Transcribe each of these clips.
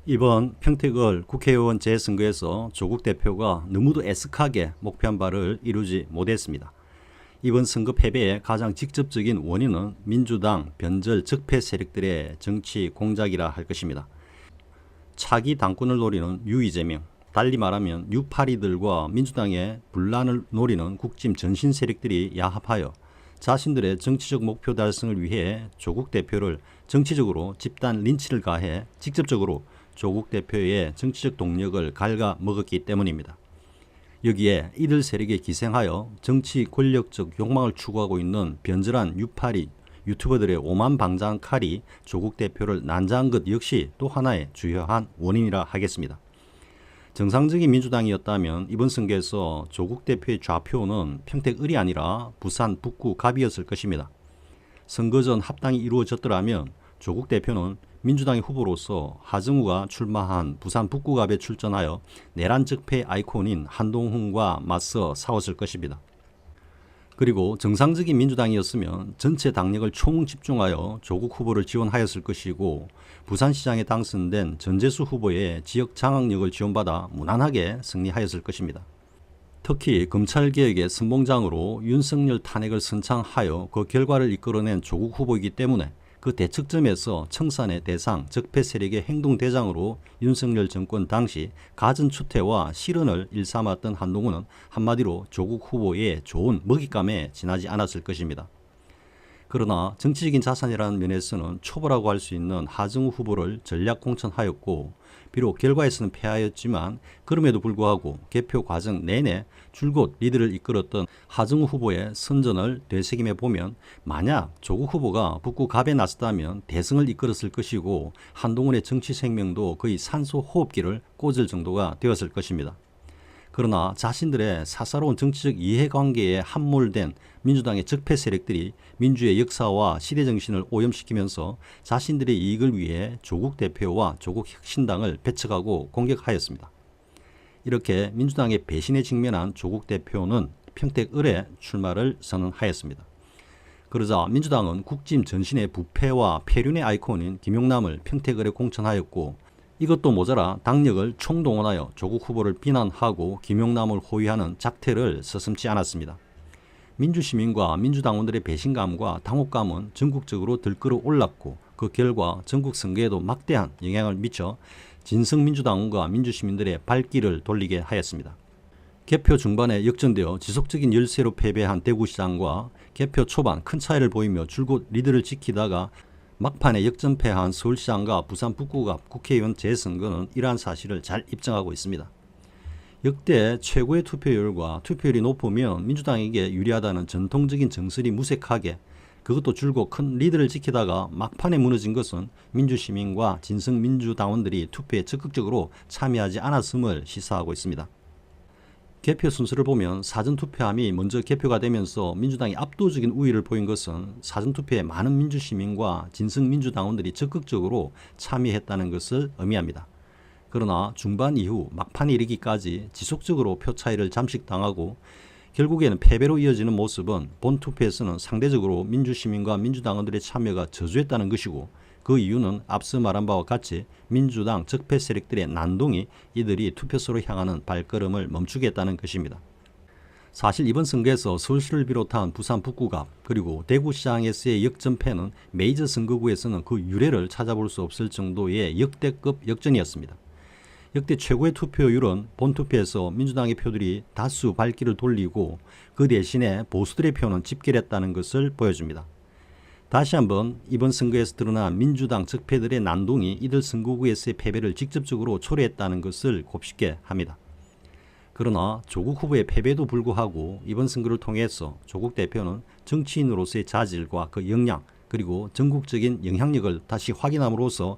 이번 평택을 국회의원 재선거에서 조국 대표가 너무도 애석하게 목표한 바를 이루지 못했습니다. 이번 선거 패배의 가장 직접적인 원인은 민주당 변절 적폐 세력들의 정치 공작이라 할 것입니다. 차기 당권을 노리는 유이재명, 달리 말하면 유파리들과 민주당의 분란을 노리는 국짐 전신 세력들이 야합하여 자신들의 정치적 목표 달성을 위해 조국 대표를 정치적으로 집단 린치를 가해 직접적으로 조국 대표의 정치적 동력을 갉아먹었기 때문입니다. 여기에 이들 세력에 기생하여 정치 권력적 욕망을 추구하고 있는 변절한 유파리 유튜버들의 오만방자한 칼이 조국 대표를 난자한 것 역시 또 하나의 주요한 원인이라 하겠습니다. 정상적인 민주당이었다면 이번 선거에서 조국 대표의 좌표는 평택을이 아니라 부산 북구 갑이었을 것입니다. 선거 전 합당이 이루어졌더라면 조국 대표는 민주당의 후보로서 하정우가 출마한 부산 북구갑에 출전하여 내란 적폐 아이콘인 한동훈과 맞서 싸웠을 것입니다. 그리고 정상적인 민주당이었으면 전체 당력을 총집중하여 조국 후보를 지원하였을 것이고 부산시장에 당선된 전재수 후보의 지역 장악력을 지원받아 무난하게 승리하였을 것입니다. 특히 검찰개혁의 선봉장으로 윤석열 탄핵을 선창하여 그 결과를 이끌어낸 조국 후보이기 때문에 그 대척점에서 청산의 대상, 적폐 세력의 행동대장으로 윤석열 정권 당시 가전추태와 실언을 일삼았던 한동훈은 한마디로 조국 후보의 좋은 먹잇감에 지나지 않았을 것입니다. 그러나 정치적인 자산이라는 면에서는 초보라고 할 수 있는 하정우 후보를 전략 공천하였고 비록 결과에서는 패하였지만 그럼에도 불구하고 개표 과정 내내 줄곧 리드를 이끌었던 하정우 후보의 선전을 되새김해 보면 만약 조국 후보가 북구 갑에 나섰다면 대승을 이끌었을 것이고 한동훈의 정치 생명도 거의 산소 호흡기를 꽂을 정도가 되었을 것입니다. 그러나 자신들의 사사로운 정치적 이해관계에 함몰된 민주당의 적폐 세력들이 민주의 역사와 시대정신을 오염시키면서 자신들의 이익을 위해 조국 대표와 조국 혁신당을 배척하고 공격하였습니다. 이렇게 민주당의 배신에 직면한 조국 대표는 평택을에 출마를 선언하였습니다. 그러자 민주당은 국짐 전신의 부패와 폐륜의 아이콘인 김용남을 평택을에 공천하였고 이것도 모자라 당력을 총동원하여 조국 후보를 비난하고 김용남을 호위하는 작태를 서슴지 않았습니다. 민주시민과 민주당원들의 배신감과 당혹감은 전국적으로 들끓어 올랐고 그 결과 전국 선거에도 막대한 영향을 미쳐 진성민주당원과 민주시민들의 발길을 돌리게 하였습니다. 개표 중반에 역전되어 지속적인 열세로 패배한 대구시장과 개표 초반 큰 차이를 보이며 줄곧 리드를 지키다가 막판에 역전패한 서울시장과 부산 북구갑 국회의원 재선거는 이러한 사실을 잘 입증하고 있습니다. 역대 최고의 투표율과 투표율이 높으면 민주당에게 유리하다는 전통적인 정설이 무색하게 그것도 줄곧 큰 리드를 지키다가 막판에 무너진 것은 민주시민과 진성민주당원들이 투표에 적극적으로 참여하지 않았음을 시사하고 있습니다. 개표 순서를 보면 사전투표함이 먼저 개표가 되면서 민주당이 압도적인 우위를 보인 것은 사전투표에 많은 민주시민과 진성민주당원들이 적극적으로 참여했다는 것을 의미합니다. 그러나 중반 이후 막판에 이르기까지 지속적으로 표 차이를 잠식당하고 결국에는 패배로 이어지는 모습은 본투표에서는 상대적으로 민주시민과 민주당원들의 참여가 저조했다는 것이고 그 이유는 앞서 말한 바와 같이 민주당 적폐 세력들의 난동이 이들이 투표소로 향하는 발걸음을 멈추게 했다는 것입니다. 사실 이번 선거에서 서울시를 비롯한 부산 북구갑 그리고 대구시장에서의 역전패는 메이저 선거구에서는 그 유례를 찾아볼 수 없을 정도의 역대급 역전이었습니다. 역대 최고의 투표율은 본투표에서 민주당의 표들이 다수 발길을 돌리고 그 대신에 보수들의 표는 집결했다는 것을 보여줍니다. 다시 한번 이번 선거에서 드러난 민주당 적폐들의 난동이 이들 선거구에서의 패배를 직접적으로 초래했다는 것을 곱씹게 합니다. 그러나 조국 후보의 패배에도 불구하고 이번 선거를 통해서 조국 대표는 정치인으로서의 자질과 그 역량 그리고 전국적인 영향력을 다시 확인함으로써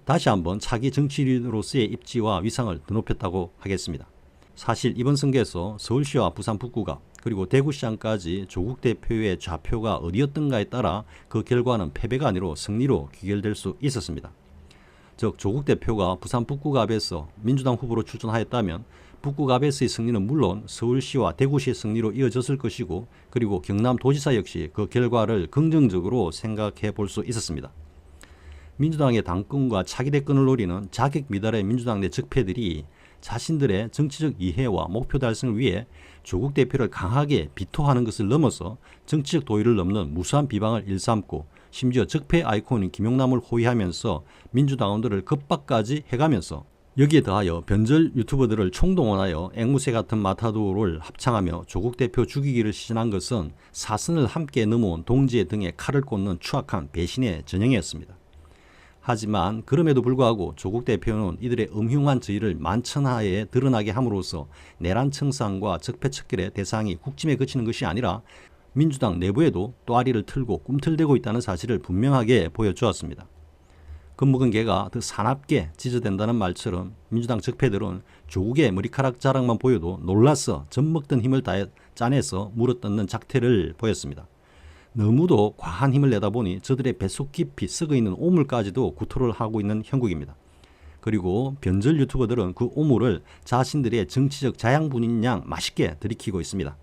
다시 한번 차기 정치인으로서의 입지와 위상을 더 높였다고 하겠습니다. 사실 이번 선거에서 서울시와 부산 북구갑 그리고 대구시장까지 조국 대표의 좌표가 어디였던가에 따라 그 결과는 패배가 아니라 승리로 귀결될 수 있었습니다. 즉 조국 대표가 부산 북구갑에서 민주당 후보로 출전하였다면 북구갑에서의 승리는 물론 서울시와 대구시의 승리로 이어졌을 것이고 그리고 경남도지사 역시 그 결과를 긍정적으로 생각해 볼 수 있었습니다. 민주당의 당권과 차기 대권을 노리는 자격 미달의 민주당 내 적폐들이 자신들의 정치적 이해와 목표 달성을 위해 조국 대표를 강하게 비토하는 것을 넘어서 정치적 도의를 넘는 무수한 비방을 일삼고 심지어 적폐 아이콘인 김용남을 호위하면서 민주당원들을 겁박까지 해가면서 여기에 더하여 변절 유튜버들을 총동원하여 앵무새 같은 마타도를 합창하며 조국 대표 죽이기를 시전한 것은 사선을 함께 넘어온 동지의 등에 칼을 꽂는 추악한 배신의 전형이었습니다. 하지만 그럼에도 불구하고 조국 대표는 이들의 음흉한 저의를 만천하에 드러나게 함으로써 내란 청산과 적폐 척결의 대상이 국짐에 그치는 것이 아니라 민주당 내부에도 또아리를 틀고 꿈틀대고 있다는 사실을 분명하게 보여주었습니다. 겁먹은 개가 더 사납게 짖어댄다는 말처럼 민주당 적폐들은 조국의 머리카락 자락만 보여도 놀라서 젖먹던 힘을 다해 짜내서 물어뜯는 작태를 보였습니다. 너무도 과한 힘을 내다 보니 저들의 뱃속 깊이 썩어있는 오물까지도 구토를 하고 있는 형국입니다. 그리고 변절 유튜버들은 그 오물을 자신들의 정치적 자양분인 양 맛있게 들이키고 있습니다.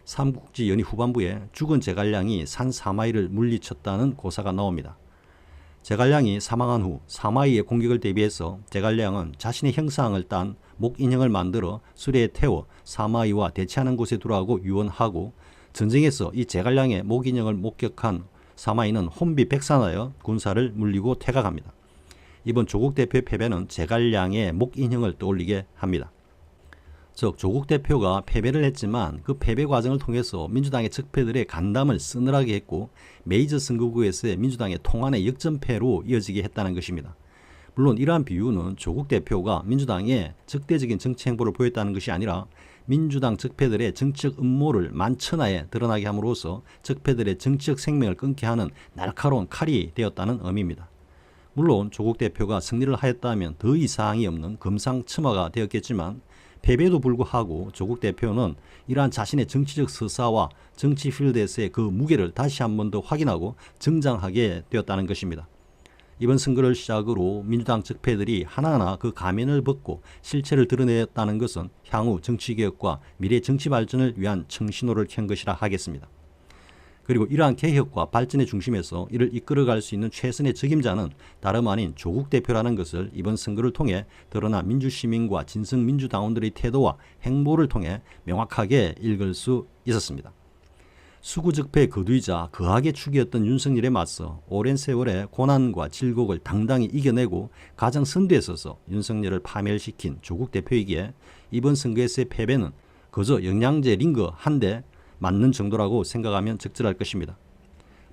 삼국지 연희 후반부에 죽은 제갈량이 산 사마이를 물리쳤다는 고사가 나옵니다. 제갈량이 사망한 후 사마이의 공격을 대비해서 제갈량은 자신의 형상을 딴 목인형을 만들어 수레에 태워 사마이와 대치하는 곳에 두라고 유언하고 전쟁에서 이 제갈량의 목인형을 목격한 사마이는 혼비백산하여 군사를 물리고 퇴각합니다. 이번 조국 대표의 패배는 제갈량의 목인형을 떠올리게 합니다. 즉 조국 대표가 패배를 했지만 그 패배 과정을 통해서 민주당의 적폐들의 간담을 서늘하게 했고 메이저 선거구에서의 민주당의 통한의 역전패로 이어지게 했다는 것입니다. 물론 이러한 비유는 조국 대표가 민주당의 적대적인 정치 행보를 보였다는 것이 아니라 민주당 적폐들의 정치적 음모를 만천하에 드러나게 함으로써 적폐들의 정치적 생명을 끊게 하는 날카로운 칼이 되었다는 의미입니다. 물론 조국 대표가 승리를 하였다면 더 이상이 없는 금상첨화가 되었겠지만 패배에도 불구하고 조국 대표는 이러한 자신의 정치적 서사와 정치 필드에서의 그 무게를 다시 한 번 더 확인하고 정장하게 되었다는 것입니다. 이번 선거를 시작으로 민주당 적폐들이 하나하나 그 가면을 벗고 실체를 드러냈다는 것은 향후 정치개혁과 미래 정치 발전을 위한 청신호를 켠 것이라 하겠습니다. 그리고 이러한 개혁과 발전의 중심에서 이를 이끌어갈 수 있는 최선의 적임자는 다름 아닌 조국 대표라는 것을 이번 선거를 통해 드러난 민주시민과 진성민주당원들의 태도와 행보를 통해 명확하게 읽을 수 있었습니다. 수구적폐의 거두이자 거하게 축이었던 윤석열에 맞서 오랜 세월의 고난과 질곡을 당당히 이겨내고 가장 선두에 서서 윤석열을 파멸시킨 조국 대표이기에 이번 선거에서의 패배는 그저 영양제 링거 한 대 맞는 정도라고 생각하면 적절할 것입니다.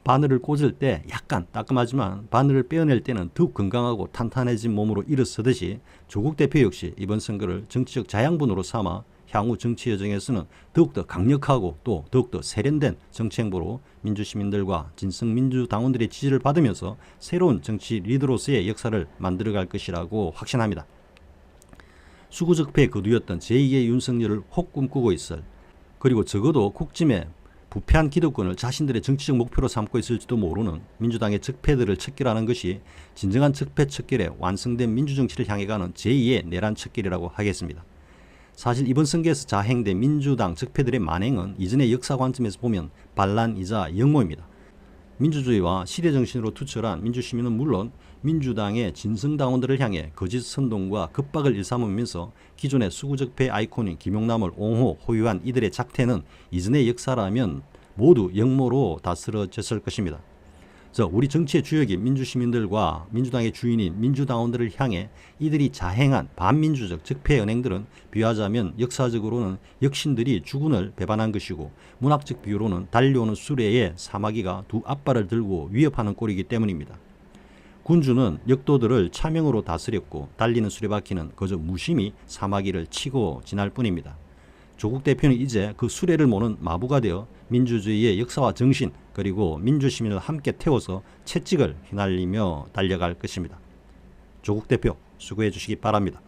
바늘을 꽂을 때 약간 따끔하지만 바늘을 빼어낼 때는 더욱 건강하고 탄탄해진 몸으로 일어서듯이 조국 대표 역시 이번 선거를 정치적 자양분으로 삼아 향후 정치 여정에서는 더욱더 강력하고 또 더욱더 세련된 정치 행보로 민주시민들과 진성민주당원들의 지지를 받으면서 새로운 정치 리더로서의 역사를 만들어갈 것이라고 확신합니다. 수구적폐의 거두였던 제2의 윤석열을 혹 꿈꾸고 있을 그리고 적어도 국짐의 부패한 기득권을 자신들의 정치적 목표로 삼고 있을지도 모르는 민주당의 적폐들을 척결하는 것이 진정한 적폐 척결에 완성된 민주정치를 향해 가는 제2의 내란 척결이라고 하겠습니다. 사실 이번 선거에서 자행된 민주당 적폐들의 만행은 이전의 역사 관점에서 보면 반란이자 역모입니다. 민주주의와 시대정신으로 투철한 민주시민은 물론 민주당의 진성당원들을 향해 거짓 선동과 겁박을 일삼으면서 기존의 수구적폐 아이콘인 김용남을 옹호 호위한 이들의 작태는 이전의 역사라면 모두 역모로 다스려졌을 것입니다. 우리 정치의 주역인 민주시민들과 민주당의 주인인 민주당원들을 향해 이들이 자행한 반민주적 적폐 은행들은 비유하자면 역사적으로는 역신들이 주군을 배반한 것이고 문학적 비유로는 달려오는 수레에 사마귀가 두 앞발을 들고 위협하는 꼴이기 때문입니다. 군주는 역도들을 차명으로 다스렸고 달리는 수레바퀴는 그저 무심히 사마귀를 치고 지날 뿐입니다. 조국 대표는 이제 그 수레를 모는 마부가 되어 민주주의의 역사와 정신 그리고 민주시민을 함께 태워서 채찍을 휘날리며 달려갈 것입니다. 조국 대표 수고해 주시기 바랍니다.